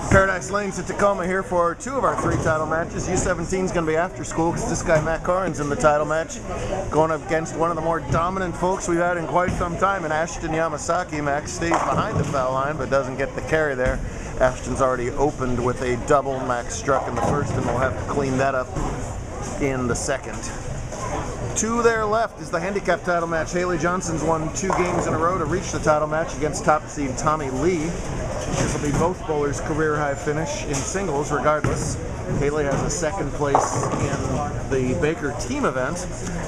Paradise Lane's at Tacoma here for two of our 3 title matches. U17 is going to be after school because this guy Matt Carin's in the title match, going up against one of the more dominant folks we've had in quite some time in Ashton Yamasaki. Max stays behind the foul line but doesn't get the carry there. Ashton's already opened with a double. Max struck in the first and we'll have to clean that up in the second. To their left is the handicap title match. Haley Johnson's won 2 games in a row to reach the title match against top seed Tommy Lee. This will be both bowlers' career high finish in singles regardless. Haley has a second place in the Baker team event,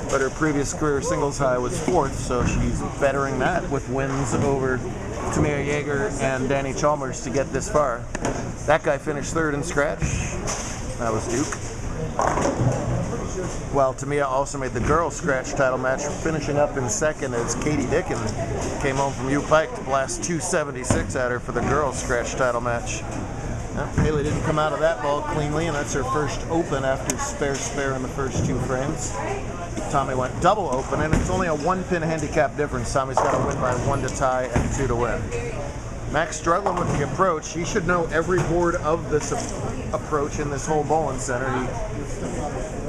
but her previous career singles high was 4th, so she's bettering that with wins over Tamir Yeager and Danny Chalmers to get this far. That guy finished 3rd in scratch. That was Duke. While Tamia also made the girls' scratch title match, finishing up in 2nd as Katie Dickens came home from U Pike to blast 276 at her for the girls' scratch title match. Haley didn't come out of that ball cleanly, and that's her first open after spare in the first 2 frames. Tommy went double open, and it's only a 1-pin handicap difference. Tommy's got to win by 1 to tie and 2 to win. Max struggling with the approach. He should know every board of this approach in this whole bowling center. He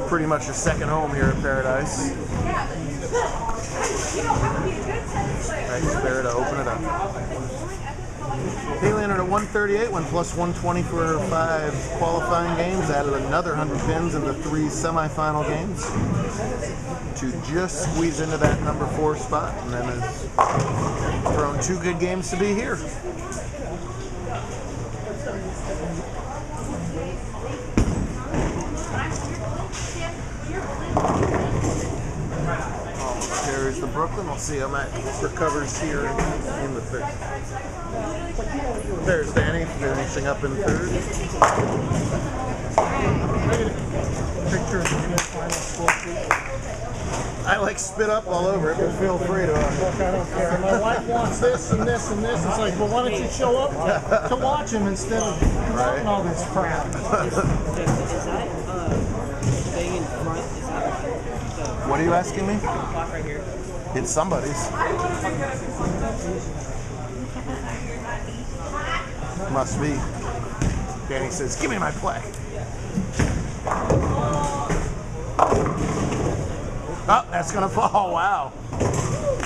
pretty much a second home here at Paradise. Right spare to open it up. Haley entered a 138, went plus 120 for her 5 qualifying games, added another 100 pins in the 3 semifinal games to just squeeze into that number 4 spot, and then has thrown 2 good games to be here. Carries the Brooklyn. We'll see how Matt recovers here in the 5th. There's Danny finishing up in 3rd. I like spit up all over it, but feel free to. Look, I don't care. My wife wants this and this and this. It's like, well, why don't you show up to watch him instead of promoting all this crap? Is that thing in front? Is that What are you asking me? clock right here? It's somebody's. Must be. Danny says, "Give me my play." Oh, that's gonna fall. Wow.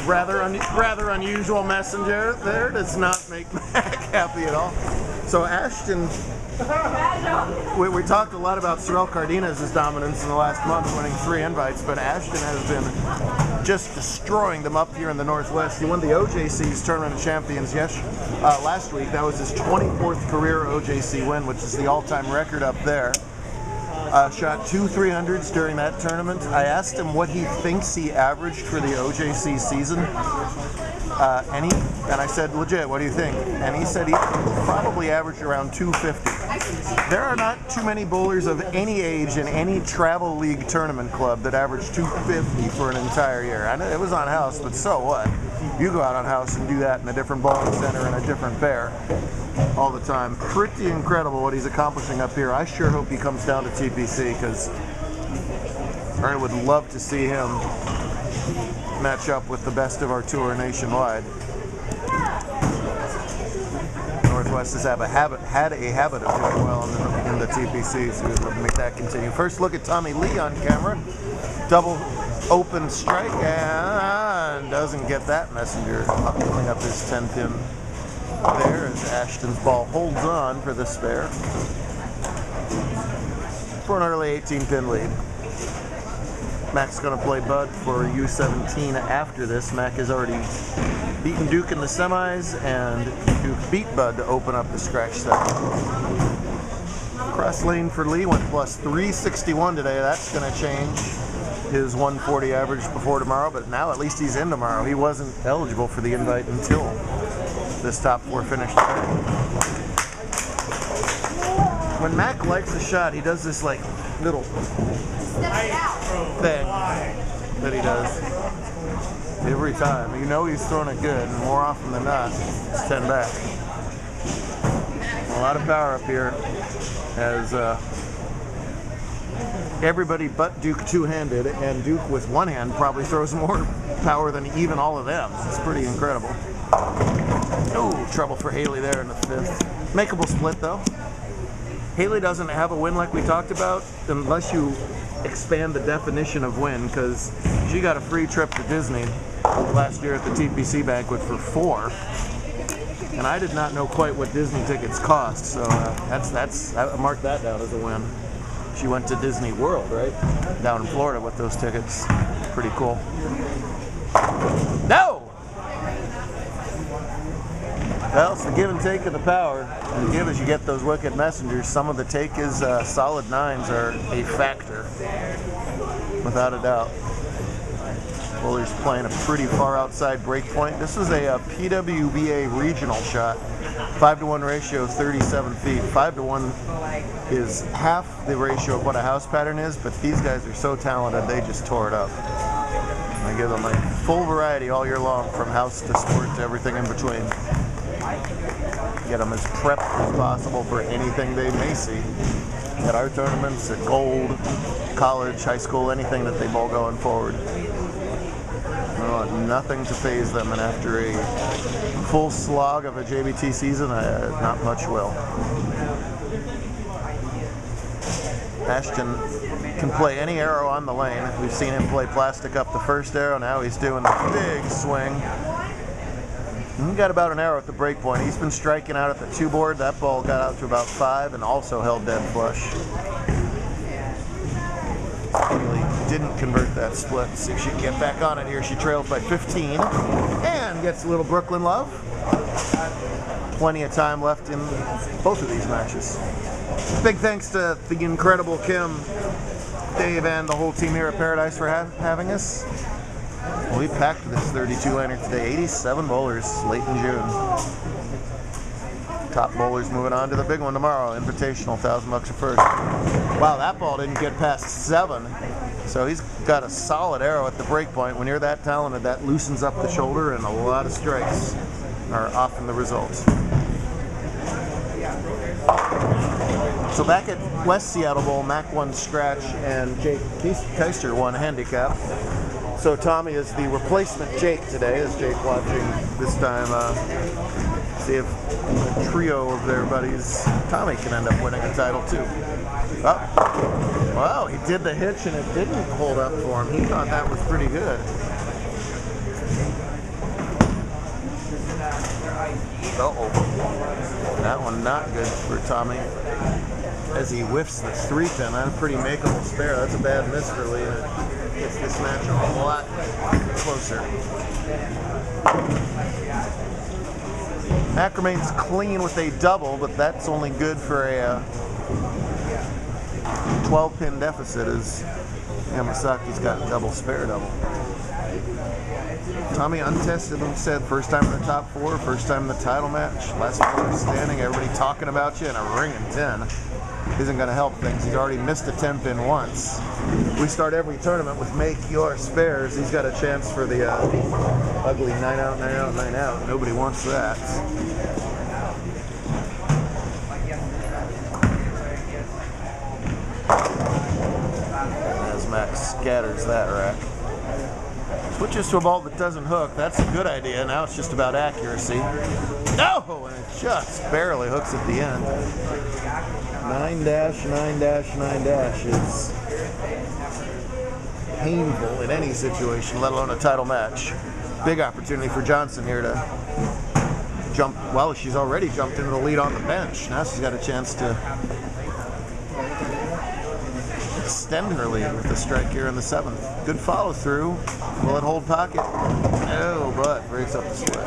Rather unusual messenger there. Does not make Mac happy at all. So Ashton, we talked a lot about Sorel Cardenas' dominance in the last month, winning 3 invites, but Ashton has been just destroying them up here in the Northwest. He won the OJC's Tournament of Champions last week. That was his 24th career OJC win, which is the all-time record up there. Shot 2 300s during that tournament. I asked him what he thinks he averaged for the OJC season. And I said, legit, what do you think? And he said he probably averaged around 250. There are not too many bowlers of any age in any travel league tournament club that average 250 for an entire year. I know it was on house, but so what? You go out on house and do that in a different bowling center and a different fair all the time. Pretty incredible what he's accomplishing up here. I sure hope he comes down to TPC because I would love to see him match up with the best of our tour nationwide. Northwest has had a habit of doing well in the TPC, so we'd love to make that continue. First look at Tommy Lee on camera. Double open strike and doesn't get that messenger. Pulling up his 10-pin there as Ashton's ball holds on for the spare for an early 18-pin lead. Mac's going to play Bud for U17 after this. Mac has already beaten Duke in the semis, and Duke beat Bud to open up the scratch set. Cross lane for Lee went plus 361 today. That's going to change his 140 average before tomorrow, but now at least he's in tomorrow. He wasn't eligible for the invite until this top 4 finish today. When Mac likes a shot, he does this like little thing that he does every time. You know he's throwing it good, and more often than not, it's 10 back. A lot of power up here as everybody but Duke two-handed, and Duke with one hand probably throws more power than even all of them. It's pretty incredible. Oh, trouble for Haley there in the 5th. Makeable split though. Haley doesn't have a win like we talked about unless you expand the definition of win, because she got a free trip to Disney last year at the TPC banquet for 4. And I did not know quite what Disney tickets cost, so I marked that down as a win. She went to Disney World, right? Down in Florida with those tickets. Pretty cool. No! Well, it's the give and take of the power. And the give is you get those wicked messengers. Some of the take is solid 9s are a factor, without a doubt. Buller's playing a pretty far outside break point. This was a PWBA regional shot. 5-to-1 ratio, 37 feet. 5-to-1 is half the ratio of what a house pattern is, but these guys are so talented, they just tore it up. I give them a full variety all year long, from house to sport to everything in between. Get them as prepped as possible for anything they may see at our tournaments, at Gold, college, high school, anything that they ball going forward. Nothing to faze them, and after a full slog of a JBT season, not much will. Ashton can play any arrow on the lane. We've seen him play plastic up the first arrow. Now he's doing the big swing. And he got about an arrow at the break point. He's been striking out at the 2 board. That ball got out to about 5 and also held dead flush. Haley didn't convert that split. See if she can get back on it here. She trails by 15 and gets a little Brooklyn love. Plenty of time left in both of these matches. Big thanks to the incredible Kim, Dave, and the whole team here at Paradise for having us. Well, we packed this 32-laner today. 87 bowlers late in June. Top bowlers moving on to the big one tomorrow. Invitational, $1,000 a first. Wow, that ball didn't get past 7. So he's got a solid arrow at the break point. When you're that talented, that loosens up the shoulder, and a lot of strikes are often the result. So back at West Seattle Bowl, Mac won scratch and Jake Keister won handicap. So Tommy is the replacement Jake today, as Jake watching this time see if a trio of their buddies, Tommy, can end up winning a title too. Oh, wow, he did the hitch and it didn't hold up for him. He thought that was pretty good. Uh-oh. That one not good for Tommy. As he whiffs the 3-pin, that's a pretty makeable spare. That's a bad miss for Lee. It gets this match a lot closer. Mac remains clean with a double, but that's only good for a 12-pin deficit, as Yamasaki's got a double spare double. Tommy untested, like I said, first time in the top 4, first time in the title match, last player standing, everybody talking about you, and a ring and 10 isn't going to help things. He's already missed a 10-pin once. We start every tournament with make your spares. He's got a chance for the ugly 9 out, 9 out, 9 out. Nobody wants that. As Max scatters that rack. Switches to a ball that doesn't hook. That's a good idea. Now it's just about accuracy. No! And it just barely hooks at the end. 9-, 9-, 9- is painful in any situation, let alone a title match. Big opportunity for Johnson here to jump. Well, she's already jumped into the lead on the bench. Now she's got a chance to extend her lead with the strike here in the 7th. Good follow through. Will it hold pocket? No, but breaks up the split.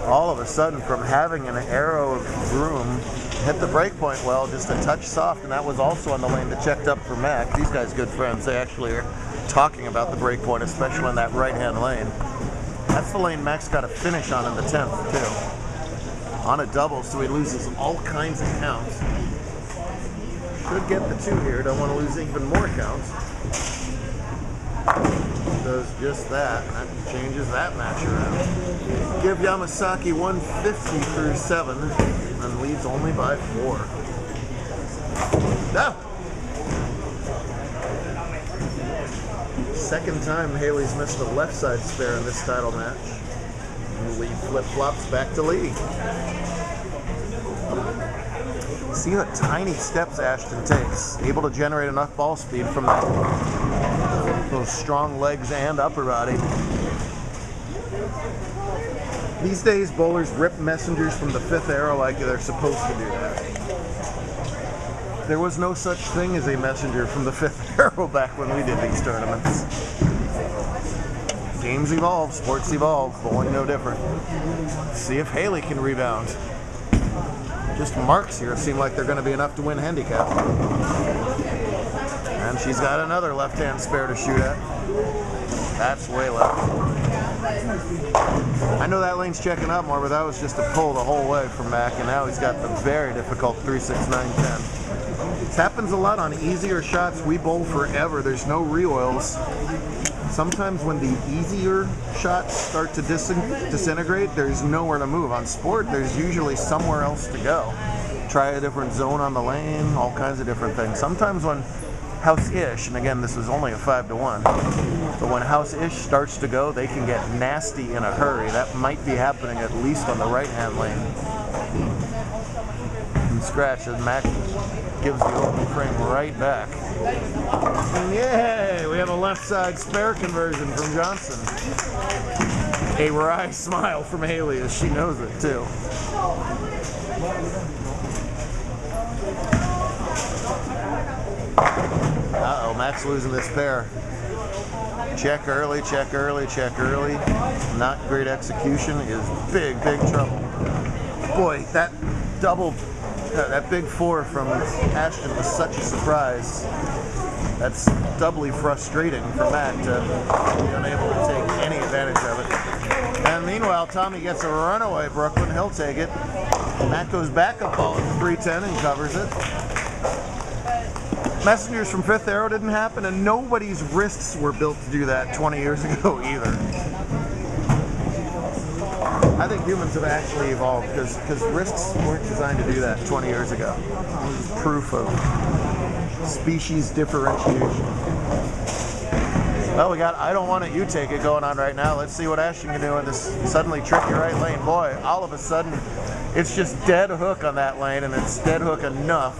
All of a sudden, from having an arrow of room, hit the break point well, just a touch soft, and that was also on the lane that checked up for Mac. These guys good friends. They actually are talking about the break point, especially in that right-hand lane. That's the lane Mac's got to finish on in the 10th, too. On a double, so he loses all kinds of counts. Could get the 2 here. Don't want to lose even more counts. Does just that. That changes that match around. Give Yamasaki 150 through 7 and leads only by 4. No! second time Haley's missed the left side spare in this title match. And Lee flip-flops back to Lee. See the tiny steps Ashton takes. Able to generate enough ball speed from that, those strong legs and upper body. These days, bowlers rip messengers from the fifth arrow like they're supposed to do that. There was no such thing as a messenger from the fifth arrow back when we did these tournaments. Games evolve, sports evolve, bowling no different. Let's see if Haley can rebound. Just marks here seem like they're going to be enough to win handicap. And she's got another left-hand spare to shoot at. That's way left. I know that lane's checking up more, but that was just a pull the whole way from Mac, and now he's got the very difficult 3-6-9-10. This happens a lot on easier shots. We bowl forever. There's no re-oils. Sometimes when the easier shots start to disintegrate, there's nowhere to move. On sport, there's usually somewhere else to go. Try a different zone on the lane, all kinds of different things. Sometimes when house-ish, and again, this was only a 5-1, but when house-ish starts to go, they can get nasty in a hurry. That might be happening at least on the right-hand lane. And scratch, and Mac gives the open frame right back. And yay! We have a left side spare conversion from Johnson. A wry smile from Haley as she knows it too. Uh-oh, Mac's losing this pair. Check early, check early, check early. Not great execution is big, big trouble. Boy, that double, that big four from Ashton was such a surprise. That's doubly frustrating for Matt to be unable to take any advantage of it. And meanwhile, Tommy gets a runaway Brooklyn. He'll take it. Matt goes back up ball at 310 and covers it. Messengers from fifth arrow didn't happen, and nobody's wrists were built to do that 20 years ago either. I think humans have actually evolved because wrists weren't designed to do that 20 years ago. It was proof of species differentiation. Well, we got I don't want it, you take it going on right now. Let's see what Ashton can do in this suddenly tricky right lane. Boy, all of a sudden, it's just dead hook on that lane, and it's dead hook enough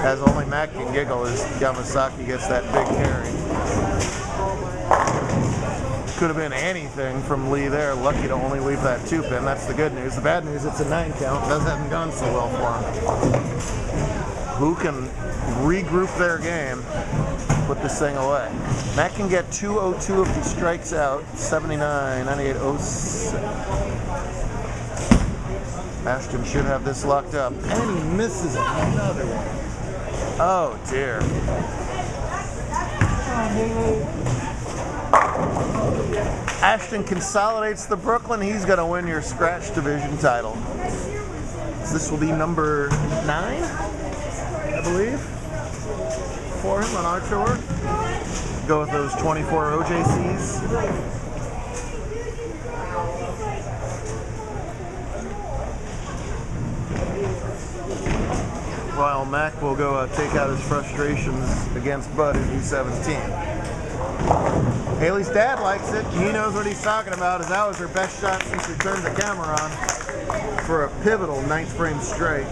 as only Mac can giggle as Yamasaki gets that big carry. Could have been anything from Lee there. Lucky to only leave that 2-pin. That's the good news. The bad news, it's a 9 count. That hasn't gone so well for him. Who can regroup their game, put this thing away? Mac can get 202 if he strikes out. 79, 98, 07. Ashton should have this locked up. And he misses another one. Oh dear. Ashton consolidates the Brooklyn. He's going to win your scratch division title. This will be number 9, I believe, for him on our tour. Go with those 24 OJCs. While Mac will go take out his frustrations against Bud in U17. Haley's dad likes it. He knows what he's talking about, as that was her best shot since she turned the camera on for a pivotal 9th frame strike.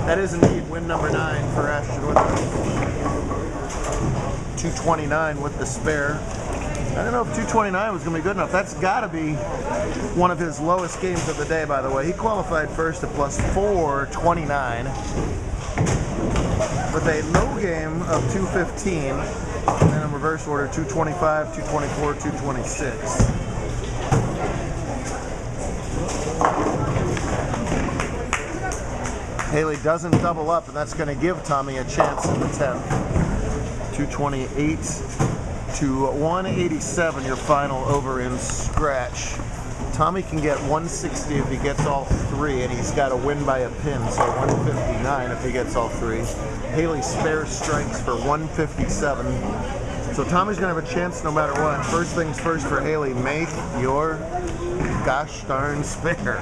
That is indeed win number 9 for Ashton with us. 229 with the spare. I don't know if 229 was going to be good enough. That's got to be one of his lowest games of the day, by the way. He qualified first at plus 429 with a low game of 215, and then in reverse order 225, 224, 226. Haley doesn't double up, and that's going to give Tommy a chance in the 10th. 228 to 187, your final over in scratch. Tommy can get 160 if he gets all 3, and he's got to win by a pin, so 159 if he gets all 3. Haley spare strikes for 157. So Tommy's going to have a chance no matter what. First things first for Haley, make your gosh darn spare.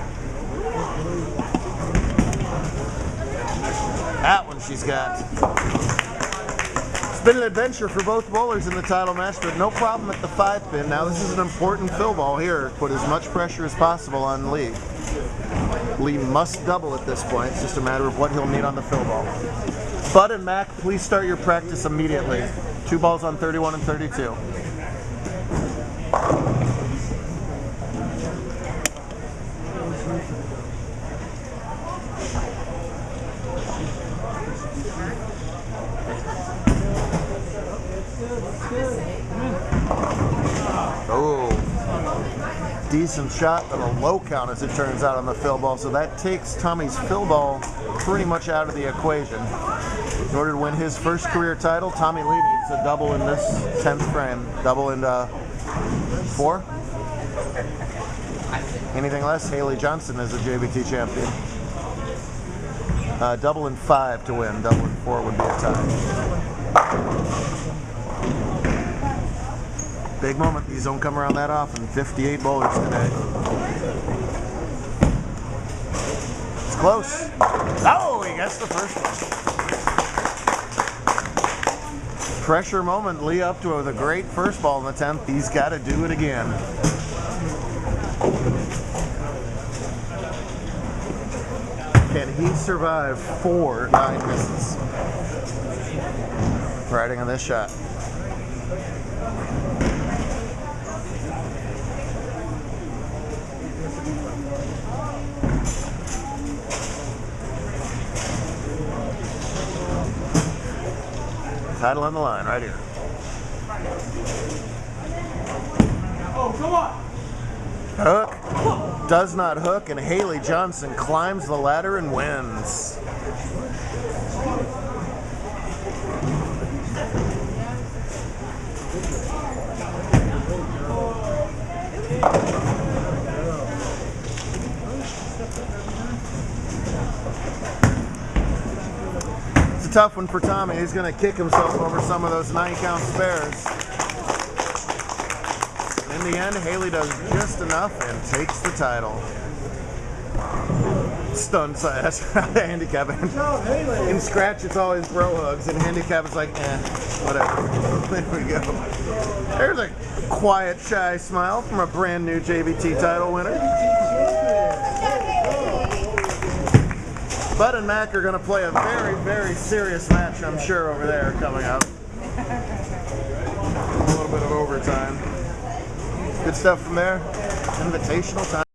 That one she's got. It's been an adventure for both bowlers in the title match, but no problem at the 5-pin. Now this is an important fill ball here. Put as much pressure as possible on Lee. Lee must double at this point. It's just a matter of what he'll need on the fill ball. Bud and Mac, please start your practice immediately. 2 balls on 31 and 32. Oh, decent shot, but a low count as it turns out on the fill ball. So that takes Tommy's fill ball pretty much out of the equation. In order to win his first career title, Tommy Lee needs a double in this 10th frame. Double in 4. Anything less, Haley Johnson is a JBT champion. Double in 5 to win. Double in 4 would be a tie. Big moment. These don't come around that often. 58 bowlers today. It's close. Oh, he gets the first one. Pressure moment. Lee up to the great first ball in the 10th. He's got to do it again. Can he survive 4 9 misses? Riding on this shot. Title on the line right here. Oh, come on! Hook. Does not hook, and Haley Johnson climbs the ladder and wins. It's a tough one for Tommy. He's going to kick himself over some of those 9-count spares. In the end, Haley does just enough and takes the title. Stunned slash handicap. In scratch, it's always bro hugs, and handicap is like, whatever. There we go. There's a quiet, shy smile from a brand new JBT title winner. Bud and Mac are going to play a very, very serious match, I'm sure, over there coming up. A little bit of overtime. Good stuff from there. Invitational time.